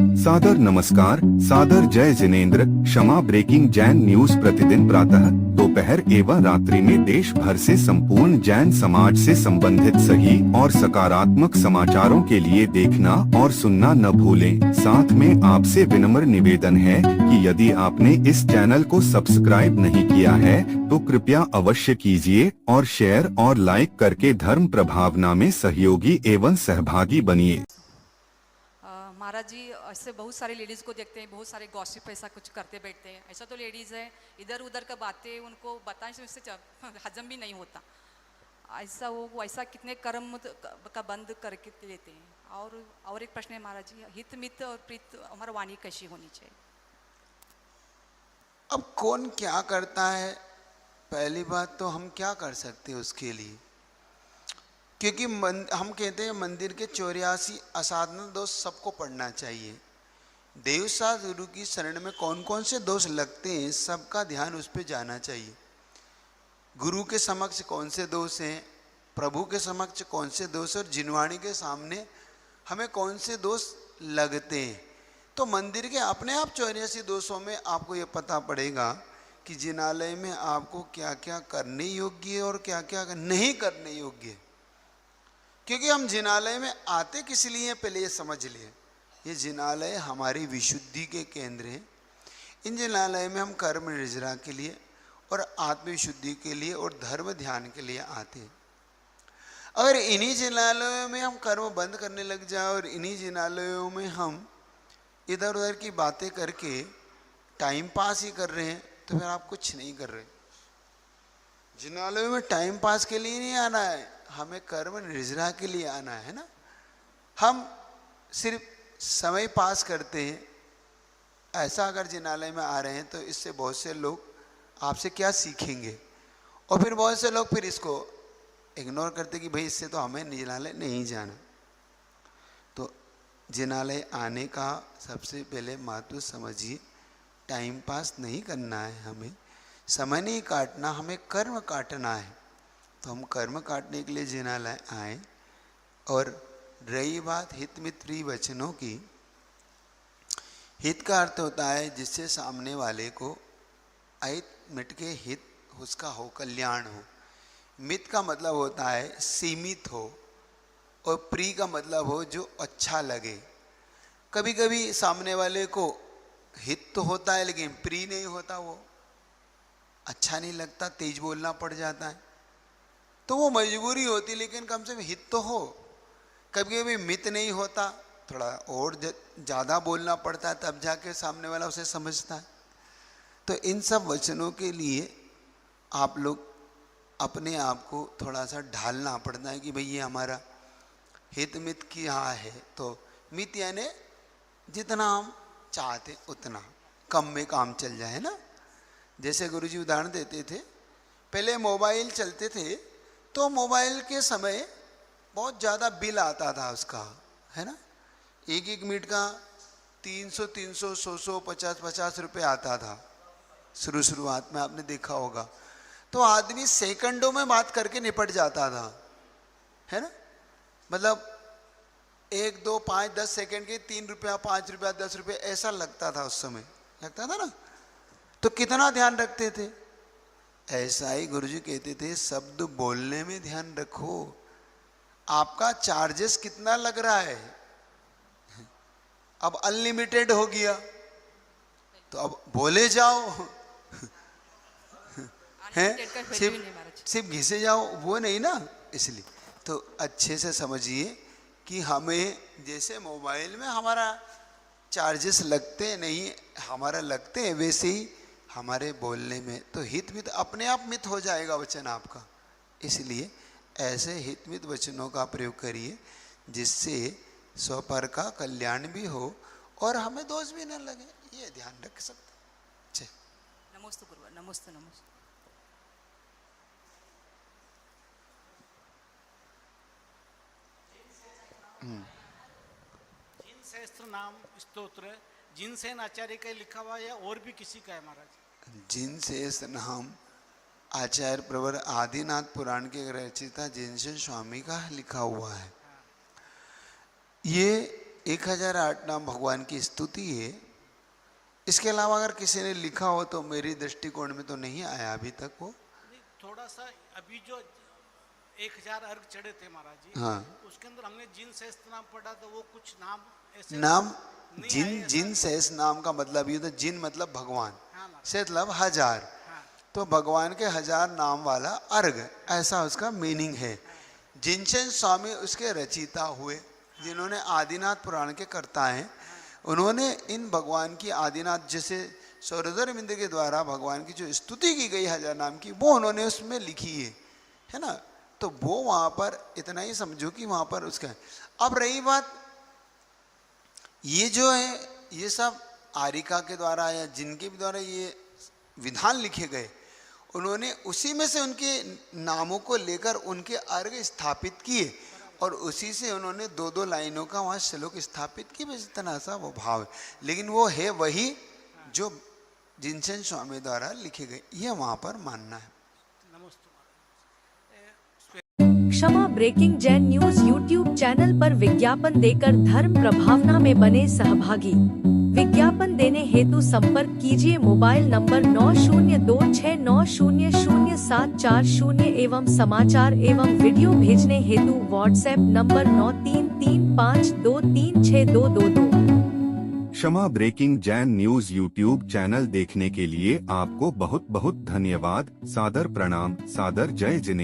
सादर नमस्कार, सादर जय जिनेंद्र। क्षमा ब्रेकिंग जैन न्यूज प्रतिदिन प्रातः, दोपहर एवं रात्रि में देश भर से संपूर्ण जैन समाज से संबंधित सही और सकारात्मक समाचारों के लिए देखना और सुनना न भूलें। साथ में आपसे विनम्र निवेदन है कि यदि आपने इस चैनल को सब्सक्राइब नहीं किया है तो कृपया अवश्य कीजिए और शेयर और लाइक करके धर्म प्रभावना में सहयोगी एवं सहभागी बनिए। महाराज जी, ऐसे बहुत सारे लेडीज़ को देखते हैं, बहुत सारे गॉसिप ऐसा कुछ करते बैठते हैं। ऐसा तो लेडीज़ है, इधर उधर का बातें उनको बताने से उससे हजम भी नहीं होता। ऐसा वो ऐसा कितने कर्म का बंद करके लेते हैं। और एक प्रश्न है महाराज जी, हित मित और प्रीत हमारा वाणी कैसी होनी चाहिए? अब कौन क्या करता है, पहली बात तो हम क्या कर सकते हैं उसके लिए, क्योंकि हम कहते हैं मंदिर के 84 असाधना दोष सबको पढ़ना चाहिए। देवसा गुरु की शरण में कौन कौन से दोष लगते हैं सबका ध्यान उस पर जाना चाहिए। गुरु के समक्ष कौन से दोष हैं, प्रभु के समक्ष कौन से दोष, और जिनवाणी के सामने हमें कौन से दोष लगते हैं। तो मंदिर के अपने आप 84 दोषों में आपको ये पता पड़ेगा कि जिनालय में आपको क्या क्या करने योग्य है और क्या क्या नहीं करने योग्य है। क्योंकि हम जिनालय में आते किस लिए, पहले ये समझ लिए। ये जिनालय हमारी विशुद्धि के केंद्र हैं। इन जिनालय में हम कर्म निर्जरा के लिए और आत्मविशुद्धि के लिए और धर्म ध्यान के लिए आते हैं। अगर इन्हीं जिनालयों में हम कर्म बंद करने लग जाए और इन्हीं जिनालयों में हम इधर उधर की बातें करके टाइम पास ही कर रहे हैं तो फिर आप कुछ नहीं कर रहे। जिनालयों में टाइम पास के लिए नहीं आना है, हमें कर्म निर्जरा के लिए आना है ना। हम सिर्फ समय पास करते हैं। ऐसा अगर जिनालय में आ रहे हैं तो इससे बहुत से लोग आपसे क्या सीखेंगे, और फिर बहुत से लोग फिर इसको इग्नोर करते कि भाई इससे तो हमें जिनालय नहीं जाना। तो जिनालय आने का सबसे पहले महत्व समझिए, टाइम पास नहीं करना है, हमें समय नहीं काटना, हमें कर्म काटना है। तो हम कर्म काटने के लिए जिनालय आए। और रही बात हित मित्री वचनों की, हित का अर्थ होता है जिससे सामने वाले को अहित मिट के हित उसका हो, कल्याण हो। मित का मतलब होता है सीमित हो, और प्रिय का मतलब हो जो अच्छा लगे। कभी कभी सामने वाले को हित तो होता है लेकिन प्रिय नहीं होता, वो अच्छा नहीं लगता, तेज बोलना पड़ जाता है, तो वो मजबूरी होती, लेकिन कम से कम हित तो हो। कभी कभी मित नहीं होता, थोड़ा और ज़्यादा बोलना पड़ता है, तब जाके सामने वाला उसे समझता है। तो इन सब वचनों के लिए आप लोग अपने आप को थोड़ा सा ढालना पड़ता है कि भाई ये हमारा हित मित क्या है। तो मित यानी जितना हम चाहते उतना, कम में काम चल जाए ना। जैसे गुरुजी उदाहरण देते थे, पहले मोबाइल चलते थे तो मोबाइल के समय बहुत ज़्यादा बिल आता था उसका, है ना। एक एक मिनट का 300 300 100 50 रुपये आता था शुरुआत में, आपने देखा होगा। तो आदमी सेकंडों में बात करके निपट जाता था, है ना। मतलब 1 2 5 10 सेकंड के 3 रुपया 5 रुपया 10 रुपये ऐसा लगता था, उस समय लगता था ना। तो कितना ध्यान रखते थे। ऐसा ही गुरुजी कहते थे, शब्द बोलने में ध्यान रखो। आपका चार्जेस कितना लग रहा है, अब अनलिमिटेड हो गया तो अब बोले जाओ हैं, सिर्फ घिसे जाओ वो नहीं ना। इसलिए तो अच्छे से समझिए कि हमें जैसे मोबाइल में हमारा चार्जेस लगते नहीं, हमारा लगते हैं, वैसे ही हमारे बोलने में तो हित मित अपने आप मित हो जाएगा वचन आपका। इसलिए ऐसे हित मित वचनों का प्रयोग करिए जिससे स्वपर का कल्याण भी हो और हमें दोष भी न लगे, ये ध्यान रख सकते। नमोस्तु गुरुवर, नमोस्तु नमोस्तु। जिन सहस्त्र नाम स्तोत्र जिनसेन आचार्य का लिखा हुआ है या और भी किसी का है महाराज? जिन सहस्त्र नाम आचार्य प्रवर आदिनाथ पुराण के रचिता जिनसेन स्वामी का लिखा हुआ है। ये 1008 नाम भगवान की स्तुति है। इसके अलावा अगर किसी ने लिखा हो तो मेरी दृष्टिकोण में तो नहीं आया अभी तक वो। नहीं, थोड़ा सा अभी जो 1000 अर्घ चढ़े थे महाराज जी, हाँ। उसके अंदर हमने जिन सहस्त्र नाम पढ़ा तो वो कुछ नाम ऐसे नाम नहीं जिन आए, जिन सहस नाम का मतलब ये होता है, जिन मतलब भगवान, हाँ महाराज, से मतलब 1000, हाँ, तो भगवान के 1000 नाम वाला अर्घ, ऐसा उसका मीनिंग है। जिनसेन स्वामी उसके रचयिता हुए, जिन्होंने आदिनाथ पुराण के कर्ता हैं। उन्होंने इन भगवान की आदिनाथ जैसे सौरधर बिंद के द्वारा भगवान की जो स्तुति की गई 1000 नाम की, वो उन्होंने उसमें लिखी है ना। तो वो वहाँ पर इतना ही समझो कि वहाँ पर उसका है। अब रही बात ये जो है, ये सब आरिका के द्वारा या जिनके भी द्वारा ये विधान लिखे गए, उन्होंने उसी में से उनके नामों को लेकर उनके अर्घ स्थापित किए और उसी से उन्होंने 2-2 लाइनों का वहाँ श्लोक स्थापित किए। बस इतना सा वो भाव है, लेकिन वो है वही जो जिनसेन स्वामी द्वारा लिखे गए, ये वहाँ पर मानना है। नमस्ते Kshama breaking Jain news YouTube channel पर विज्ञापन देकर धर्म प्रभावना में बने सहभागी। विज्ञापन देने हेतु संपर्क कीजिए मोबाइल नंबर 9026900740 एवं समाचार एवं वीडियो भेजने हेतु WhatsApp number 9335236222। Kshama breaking Jain news YouTube channel देखने के लिए आपको बहुत बहुत धन्यवाद। सादर प्रणाम, सादर जय जिनेंद्र।